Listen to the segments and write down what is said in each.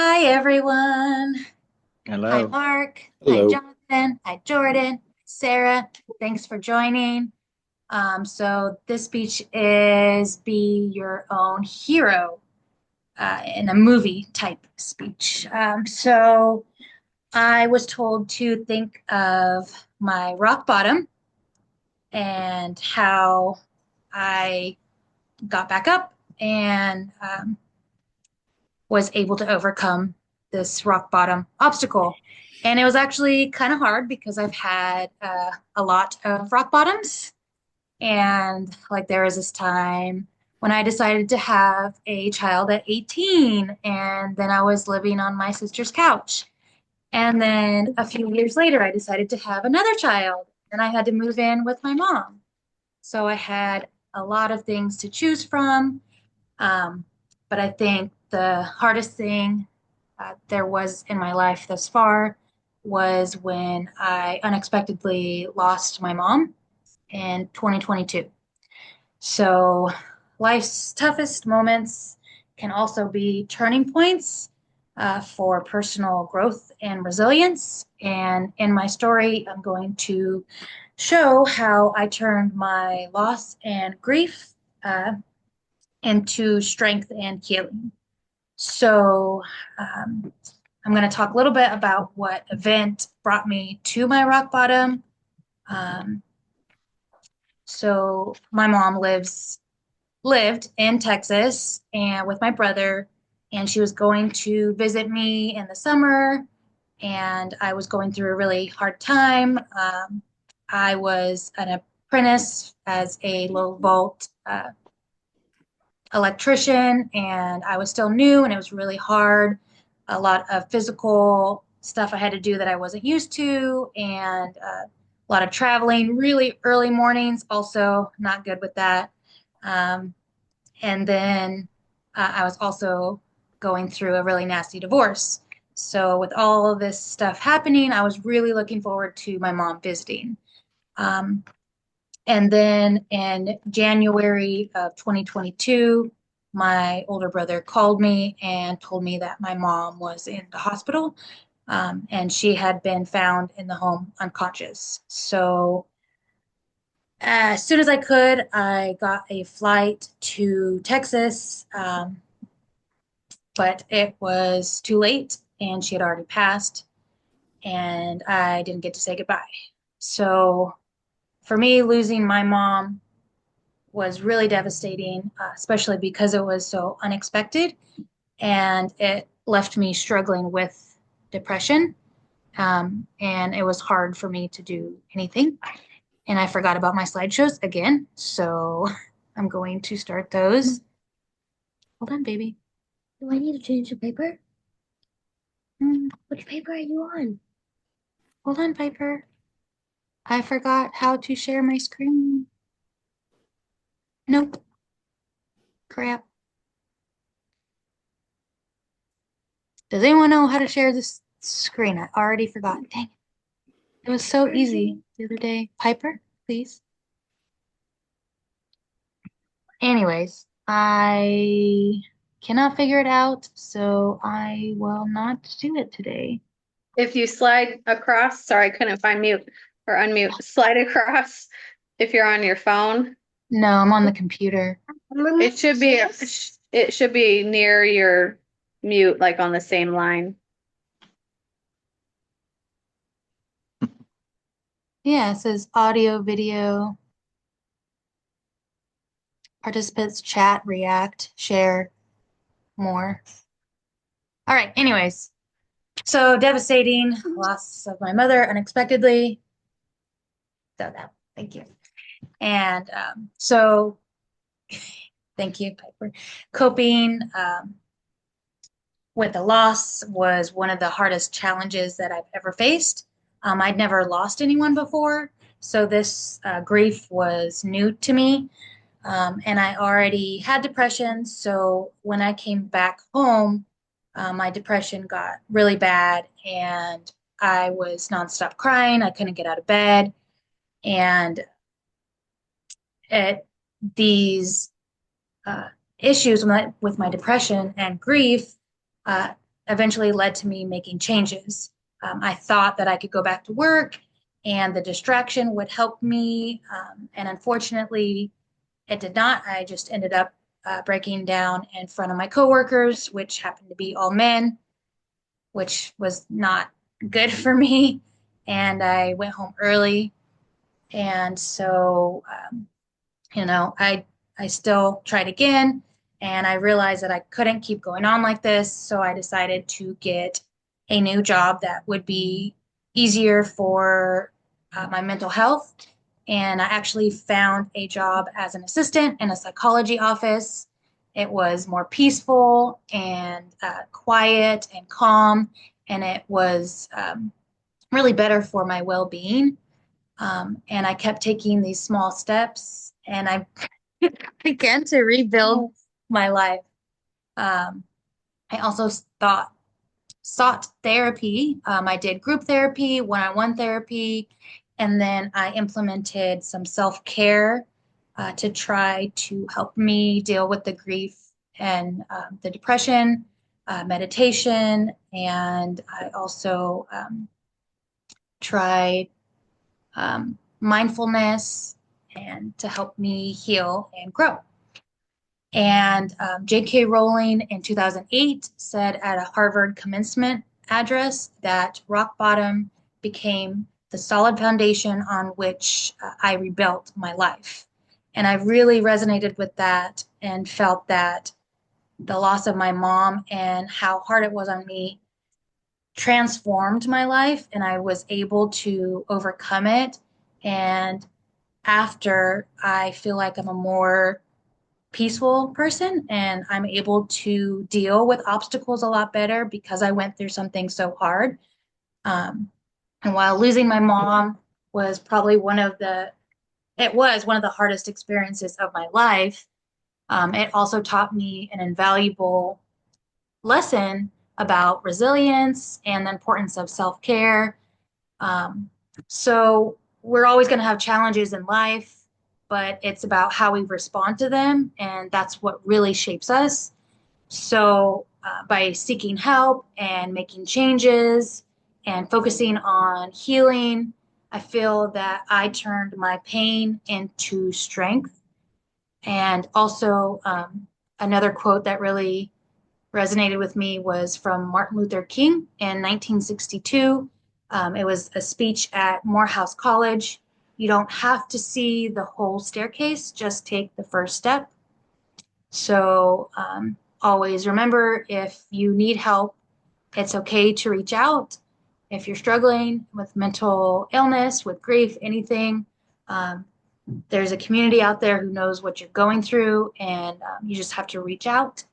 Hi, everyone. Hi, Hello. Mark. Hi, Hello. Jonathan. Hi, Jordan. Sarah. Thanks for joining. So this speech is Be Your Own Hero in a movie type speech. So I was told to think of my rock bottom and how I got back up and was able to overcome this rock bottom obstacle. And it was actually kind of hard because I've had a lot of rock bottoms. And like there was this time when I decided to have a child at 18, and then I was living on my sister's couch. And then a few years later, I decided to have another child, and I had to move in with my mom. So I had a lot of things to choose from. Um, but I think the hardest thing there was in my life thus far was when I unexpectedly lost my mom in 2022. So life's toughest moments can also be turning points for personal growth and resilience. And in my story, I'm going to show how I turned my loss and grief into strength and healing. So, um, I'm going to talk a little bit about what event brought me to my rock bottom. Um, so, my mom lived in Texas and with my brother, and she was going to visit me in the summer, and I was going through a really hard time. I was an apprentice as a low volt electrician, and I was still new and it was really hard. A lot of physical stuff I had to do that I wasn't used to, and a lot of traveling, really early mornings, also not good with that. Um, and then I was also going through a really nasty divorce. So, with all of this stuff happening, I was really looking forward to my mom visiting. Um, and then in January of 2022, my older brother called me and told me that my mom was in the hospital, and she had been found in the home unconscious. So, as soon as I could, I got a flight to Texas, but it was too late and she had already passed, and I didn't get to say goodbye. So, for me, losing my mom was really devastating, especially because it was so unexpected and it left me struggling with depression. And it was hard for me to do anything. And I forgot about my slideshows again. So I'm going to start those. Hold on, baby. Do I need to change the paper? Mm, Which paper are you on? Hold on, Piper. I forgot how to share my screen. Nope. Crap. Does anyone know how to share this screen? I already forgot. Dang it. It was so easy the other day. Piper, please. Anyways, I cannot figure it out, so I will not do it today. If you slide across, sorry, I couldn't find mute or unmute. Slide across if you're on your phone. No, I'm on the computer. It should be it should be near your mute, like on the same line. Yeah, it says audio, video, participants chat, react, share, more. All right, anyways. So devastating loss of my mother unexpectedly. So that, thank you. And so thank you, Piper. Coping with the loss was one of the hardest challenges that I've ever faced. I'd never lost anyone before, so this grief was new to me. And I already had depression, so when I came back home, my depression got really bad, and I was nonstop crying. I couldn't get out of bed, and it, these uh, issues with my depression and grief uh, eventually led to me making changes. I thought that I could go back to work and the distraction would help me. And unfortunately, it did not. I just ended up breaking down in front of my coworkers, which happened to be all men, which was not good for me. And I went home early. And so, I still tried again and I realized that I couldn't keep going on like this. So I decided to get a new job that would be easier for my mental health. And I actually found a job as an assistant in a psychology office. It was more peaceful and quiet and calm, and it was really better for my well being. And I kept taking these small steps, and I began to rebuild my life. Um, I also sought therapy. I did group therapy, one-on-one therapy, and then I implemented some self-care to try to help me deal with the grief and the depression, meditation, and I also tried mindfulness and to help me heal and grow. And J.K. Rowling in 2008 said at a Harvard commencement address that rock bottom became the solid foundation on which I rebuilt my life. And I really resonated with that and felt that the loss of my mom and how hard it was on me transformed my life, and I was able to overcome it. And after, I feel like I'm a more peaceful person and I'm able to deal with obstacles a lot better because I went through something so hard. Um, and while losing my mom was probably it was one of the hardest experiences of my life, it also taught me an invaluable lesson about resilience and the importance of self-care. Um, so we're always going to have challenges in life, but it's about how we respond to them, and that's what really shapes us. So by seeking help and making changes and focusing on healing, I feel that I turned my pain into strength. And also, another quote that really resonated with me was from Martin Luther King in 1962. It was a speech at Morehouse College. You don't have to see the whole staircase, just take the first step. So always remember, if you need help, it's okay to reach out. If you're struggling with mental illness, with grief, anything, um, there's a community out there who knows what you're going through, and you just have to reach out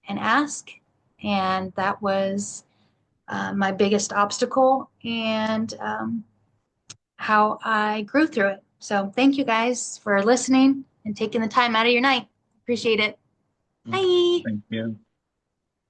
and ask. And that was my biggest obstacle and how I grew through it. So thank you guys for listening and taking the time out of your night. Appreciate it. Bye. Thank you.